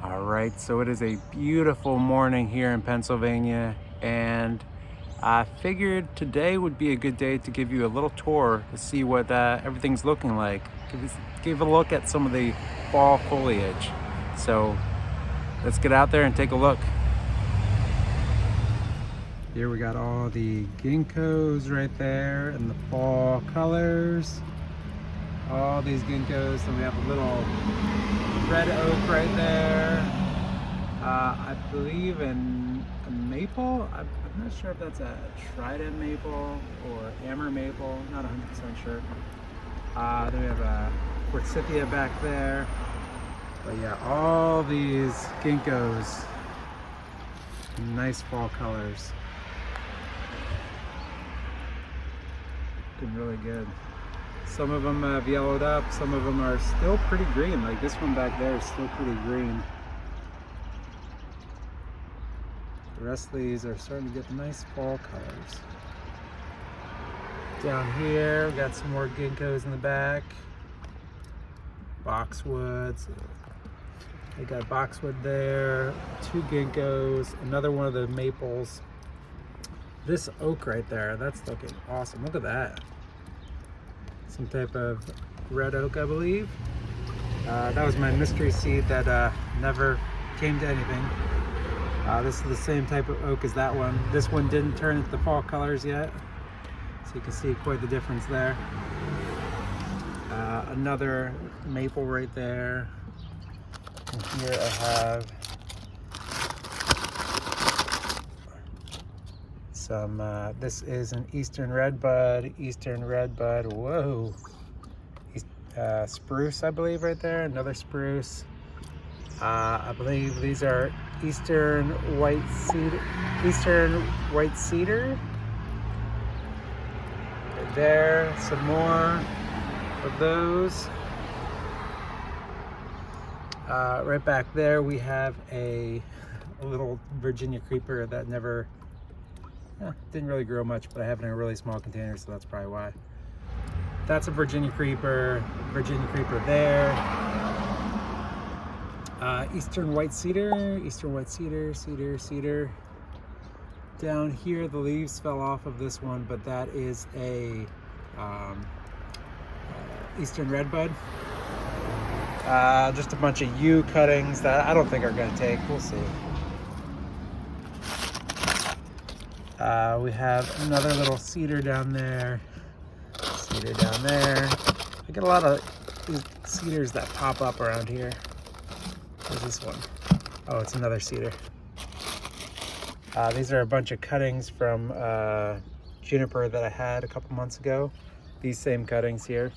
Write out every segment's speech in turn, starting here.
All right, so it is a beautiful morning here in Pennsylvania, and I figured today would be a good day to give you a little tour to see what everything's looking like. Give a look at some of the fall foliage. So let's get out there and take a look. Here we got all the ginkgos right there in the fall colors. All these ginkgos, and we have a little red oak right there. I believe in a maple. I'm not sure if that's a trident maple or hammer maple. Not 100% sure. Then we have a forsythia back there. But yeah, all these ginkgos, nice fall colors. Looking really good. Some of them have yellowed up, some of them are still pretty green. Like this one back there is still pretty green. The rest of these are starting to get nice fall colors. Down here, we got some more ginkgos in the back. Boxwoods. They got boxwood there, 2 ginkgos, another one of the maples. This oak right there, that's looking awesome. Look at that. Some type of red oak, I believe. That was my mystery seed that never came to anything. This is the same type of oak as that one. This one didn't turn into the fall colors yet, so you can see quite the difference there. Another maple right there. And here I have some, this is an eastern redbud, whoa. Spruce, I believe, right there, another spruce. I believe these are eastern white cedar. Right there, some more of those. Right back there we have a little Virginia creeper that didn't really grow much, but I have it in a really small container, so that's probably why. That's a Virginia creeper there. Eastern white cedar. Down here, the leaves fell off of this one, but that is a eastern redbud. Just a bunch of yew cuttings that I don't think are going to take. We'll see. We have another little cedar down there. I get a lot of these cedars that pop up around here. Where's this one? Oh, it's another cedar. These are a bunch of cuttings from juniper that I had a couple months ago. These same cuttings here.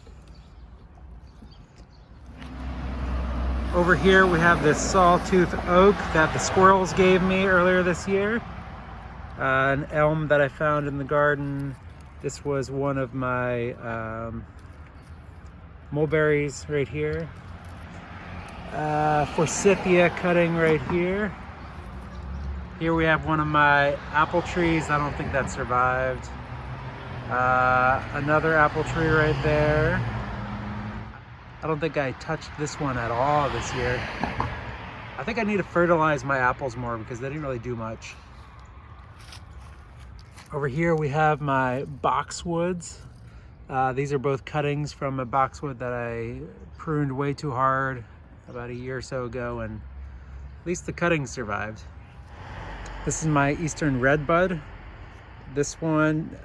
Over here we have this sawtooth oak that the squirrels gave me earlier this year. An elm that I found in the garden. This was one of my mulberries right here. Forsythia cutting right here. Here we have one of my apple trees. I don't think that survived. Another apple tree right there. I don't think I touched this one at all this year. I think I need to fertilize my apples more because they didn't really do much. Over here we have my boxwoods. These are both cuttings from a boxwood that I pruned way too hard about a year or so ago, and at least the cuttings survived. This is my eastern redbud. This one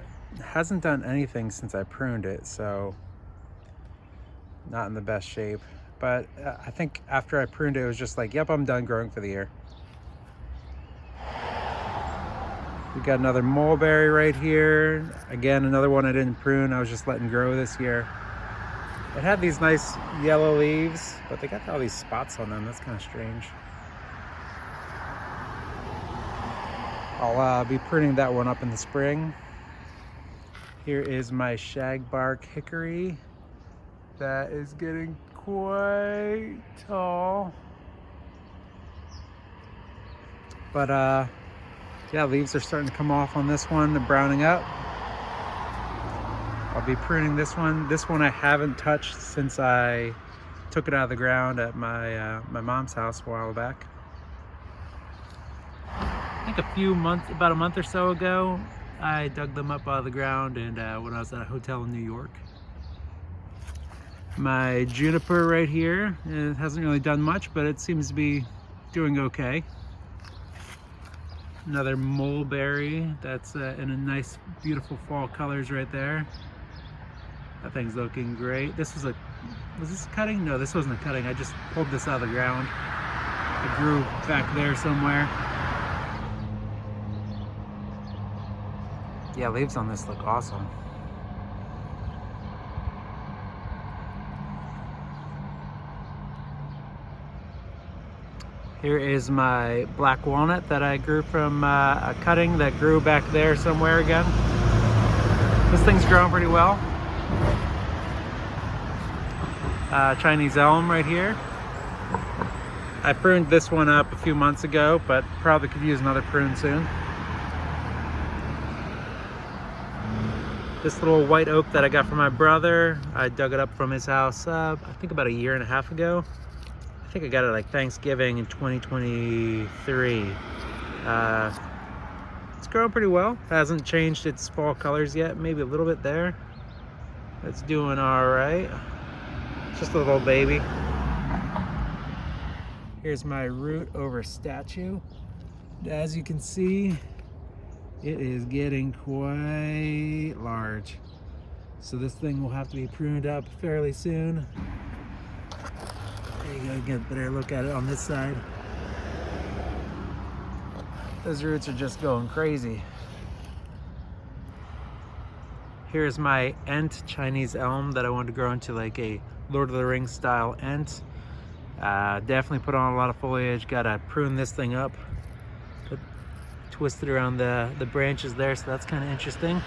hasn't done anything since I pruned it, so not in the best shape. But I think after I pruned it, it was just like, yep, I'm done growing for the year. We got another mulberry right here. Again, another one I didn't prune. I was just letting grow this year. It had these nice yellow leaves, but they got all these spots on them. That's kind of strange. I'll be pruning that one up in the spring. Here is my shagbark hickory. That is getting quite tall. But yeah, leaves are starting to come off on this one. They're browning up. I'll be pruning this one. This one I haven't touched since I took it out of the ground at my my mom's house a while back. I think about a month or so ago, I dug them up out of the ground, and when I was at a hotel in New York. My juniper right here, it hasn't really done much, but it seems to be doing okay. Another mulberry that's in a nice, beautiful fall colors right there. That thing's looking great. Was this a cutting? No, this wasn't a cutting. I just pulled this out of the ground. It grew back there somewhere. Yeah, leaves on this look awesome. Here is my black walnut that I grew from a cutting that grew back there somewhere again. This thing's growing pretty well. Chinese elm right here. I pruned this one up a few months ago, but probably could use another prune soon. This little white oak that I got from my brother, I dug it up from his house, I think about 1.5 years ago. I think I got it like Thanksgiving in 2023. It's growing pretty well. Hasn't changed its fall colors yet. Maybe a little bit there. It's doing all right. Just a little baby. Here's my root over statue. As you can see, it is getting quite large. So this thing will have to be pruned up fairly soon. There you go, get a better look at it on this side. Those roots are just going crazy. Here's my Ent Chinese elm that I wanted to grow into like a Lord of the Rings style Ent. Definitely put on a lot of foliage. Gotta prune this thing up. Twist it around the branches there, so that's kind of interesting.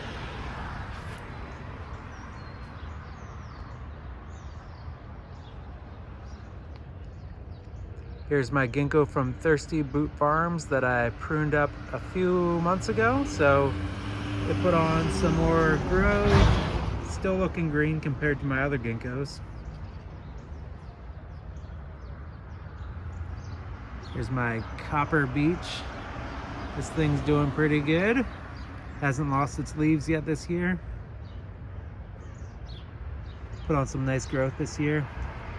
Here's my ginkgo from Thirsty Boot Farms that I pruned up a few months ago. So it put on some more growth. Still looking green compared to my other ginkgos. Here's my copper beech. This thing's doing pretty good. Hasn't lost its leaves yet this year. Put on some nice growth this year.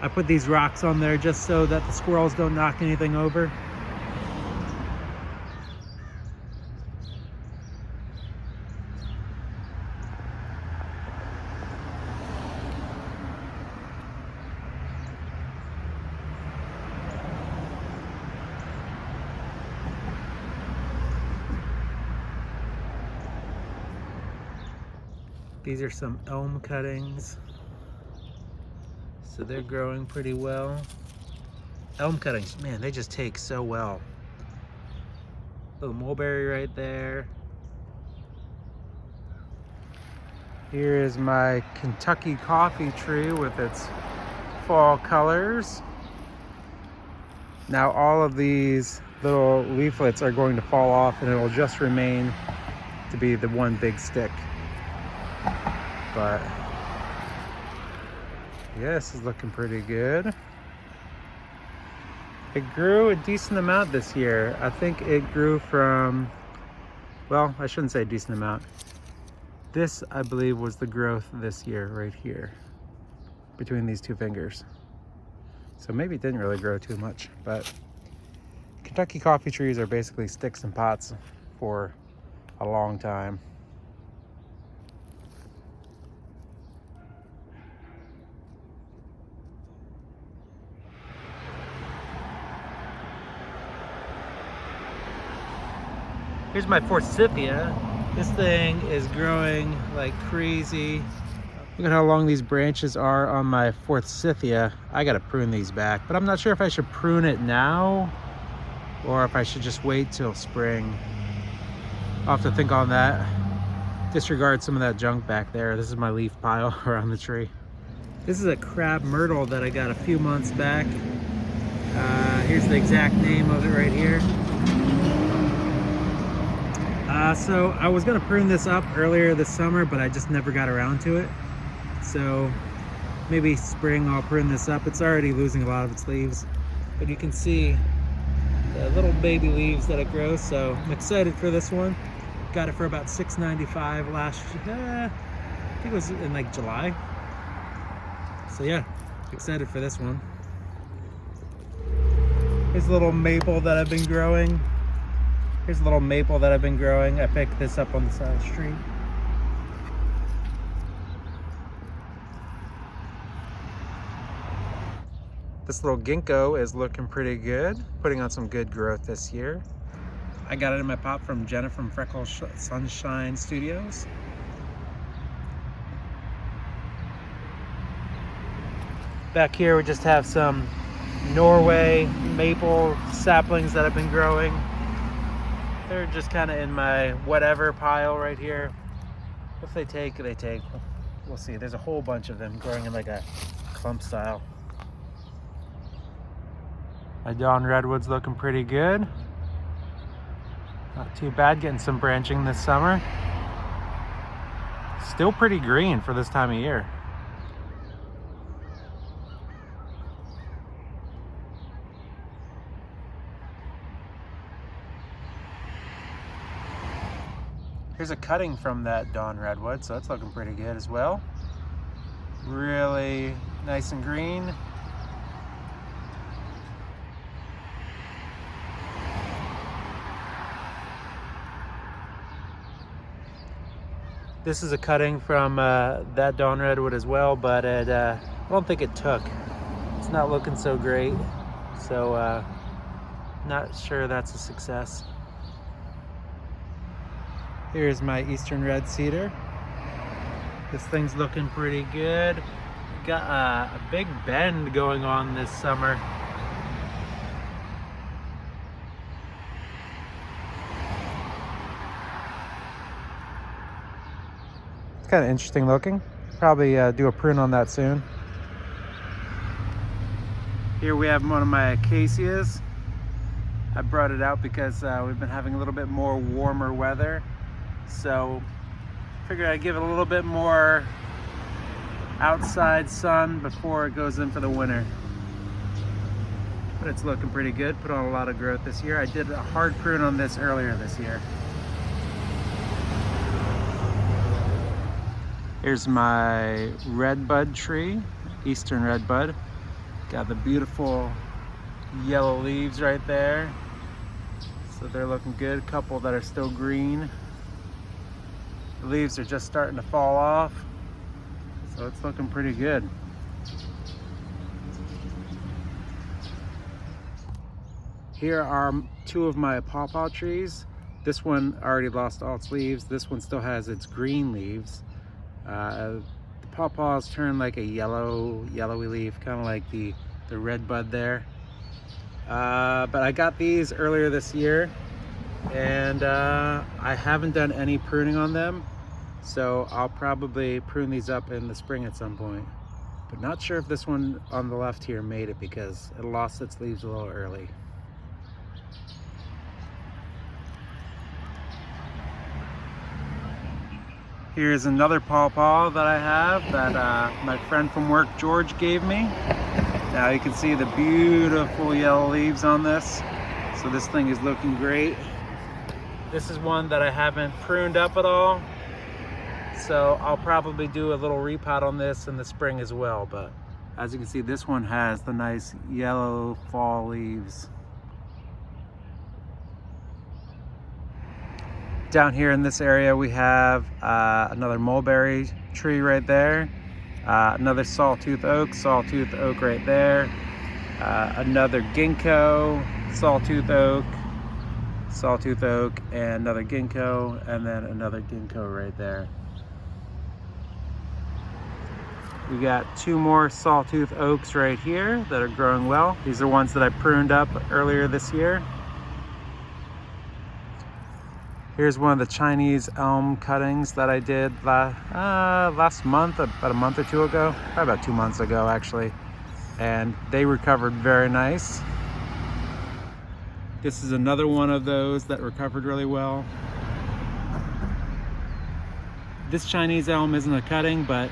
I put these rocks on there just so that the squirrels don't knock anything over. These are some elm cuttings. So they're growing pretty well. Elm cuttings, man, they just take so well. Little mulberry right there. Here is my Kentucky coffee tree with its fall colors. Now all of these little leaflets are going to fall off, and it'll just remain to be the one big stick. But yeah, this is looking pretty good. It grew a decent amount this year. I think it grew from, well, I shouldn't say a decent amount. This, I believe, was the growth this year right here between these two fingers. So maybe it didn't really grow too much, but Kentucky coffee trees are basically sticks and pots for a long time. Here's my forsythia. This thing is growing like crazy. Look at how long these branches are on my forsythia. I gotta prune these back, but I'm not sure if I should prune it now or if I should just wait till spring. I'll have to think on that. Disregard some of that junk back there. This is my leaf pile around the tree. This is a crab myrtle that I got a few months back. Here's the exact name of it right here. So I was gonna prune this up earlier this summer, but I just never got around to it. So maybe spring I'll prune this up. It's already losing a lot of its leaves, but you can see the little baby leaves that it grows. So I'm excited for this one. Got it for about $6.95 last year. I think it was in like July. So yeah, excited for this one. Here's a little maple that I've been growing. I picked this up on the side of the street. This little ginkgo is looking pretty good, putting on some good growth this year. I got it in my pot from Jenna from Freckle Sunshine Studios. Back here we just have some Norway maple saplings that I've been growing. They're just kind of in my whatever pile right here. If they take, they take. We'll see. There's a whole bunch of them growing in like a clump style. My dawn redwood's looking pretty good. Not too bad, getting some branching this summer. Still pretty green for this time of year. Here's a cutting from that dawn redwood, so it's looking pretty good as well. Really nice and green. This is a cutting from that dawn redwood as well, but I don't think it took. It's not looking so great, so not sure that's a success. Here's my eastern red cedar. This thing's looking pretty good. Got a big bend going on this summer. It's kind of interesting looking. Probably do a prune on that soon. Here we have one of my acacias. I brought it out because we've been having a little bit more warmer weather. So figured I'd give it a little bit more outside sun before it goes in for the winter. But it's looking pretty good. Put on a lot of growth this year. I did a hard prune on this earlier this year. Here's my redbud tree, eastern redbud. Got the beautiful yellow leaves right there. So they're looking good. A couple that are still green. The leaves are just starting to fall off, so it's looking pretty good. Here are two of my pawpaw trees. This one already lost all its leaves. This one still has its green leaves. The pawpaws turn like a yellowy leaf, kind of like the red bud there. But I got these earlier this year, and I haven't done any pruning on them, so I'll probably prune these up in the spring at some point. But not sure if this one on the left here made it because it lost its leaves a little early. Here's another pawpaw that I have that my friend from work, George, gave me. Now you can see the beautiful yellow leaves on this. So this thing is looking great. This is one that I haven't pruned up at all. So I'll probably do a little repot on this in the spring as well. But as you can see, this one has the nice yellow fall leaves. Down here in this area, we have another mulberry tree right there. Another sawtooth oak right there. Another ginkgo, sawtooth oak, and another ginkgo, and then another ginkgo right there. We got two more sawtooth oaks right here that are growing well. These are ones that I pruned up earlier this year. Here's one of the Chinese elm cuttings that I did last month, about a month or two ago, probably about 2 months ago actually, and they recovered very nice. This is another one of those that recovered really well. This Chinese elm isn't a cutting, but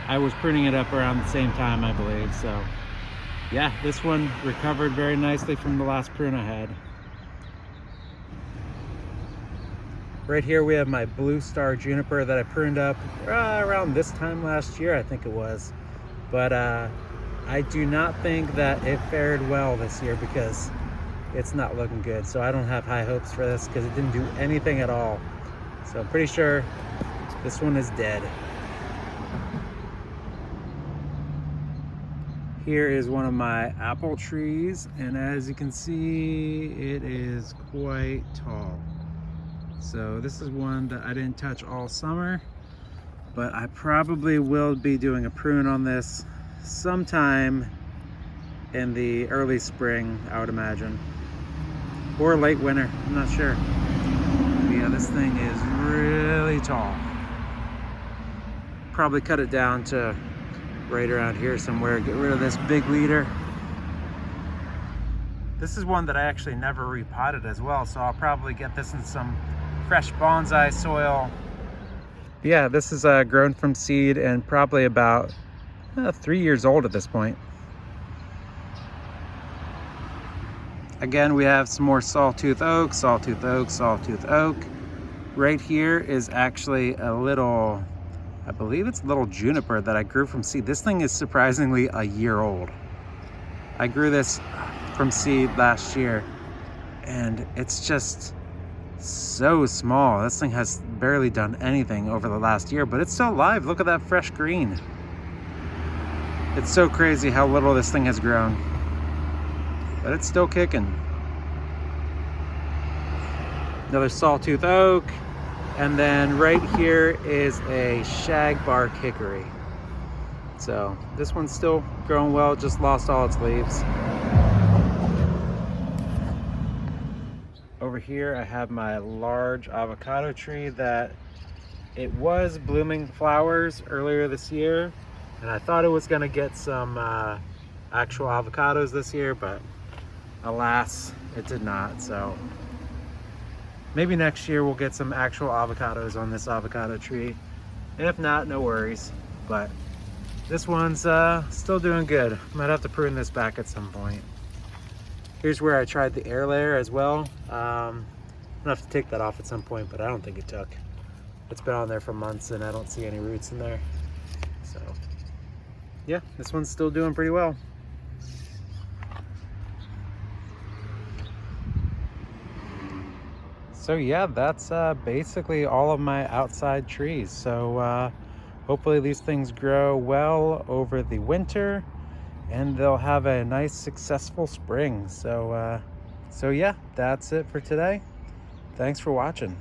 I was pruning it up around the same time, I believe. So yeah, this one recovered very nicely from the last prune I had. Right here we have my blue star juniper that I pruned up around this time last year, I think it was. But I do not think that it fared well this year because it's not looking good. So I don't have high hopes for this because it didn't do anything at all. So I'm pretty sure this one is dead. Here is one of my apple trees, and as you can see, it is quite tall. So this is one that I didn't touch all summer, but I probably will be doing a prune on this sometime in the early spring, I would imagine, or late winter, I'm not sure. But yeah, this thing is really tall. Probably cut it down to right around here somewhere, get rid of this big leader. This is one that I actually never repotted as well, so I'll probably get this in some fresh bonsai soil. Yeah, this is grown from seed and probably about 3 years old at this point. Again, we have some more sawtooth oak, sawtooth oak, sawtooth oak. Right here is actually a little, I believe it's a little juniper that I grew from seed. This thing is surprisingly a year old. I grew this from seed last year and it's just so small. This thing has barely done anything over the last year, but it's still alive. Look at that fresh green. It's so crazy how little this thing has grown, but it's still kicking. Another sawtooth oak. And then right here is a shagbark hickory. So this one's still growing well, just lost all its leaves. Over here I have my large avocado tree that it was blooming flowers earlier this year, and I thought it was gonna get some actual avocados this year, but alas, it did not. So maybe next year we'll get some actual avocados on this avocado tree. And if not, no worries. But this one's still doing good. Might have to prune this back at some point. Here's where I tried the air layer as well. I'm gonna have to take that off at some point, but I don't think it took. It's been on there for months and I don't see any roots in there. So yeah, this one's still doing pretty well. So yeah, that's basically all of my outside trees. So hopefully these things grow well over the winter and they'll have a nice successful spring. So yeah, that's it for today. Thanks for watching.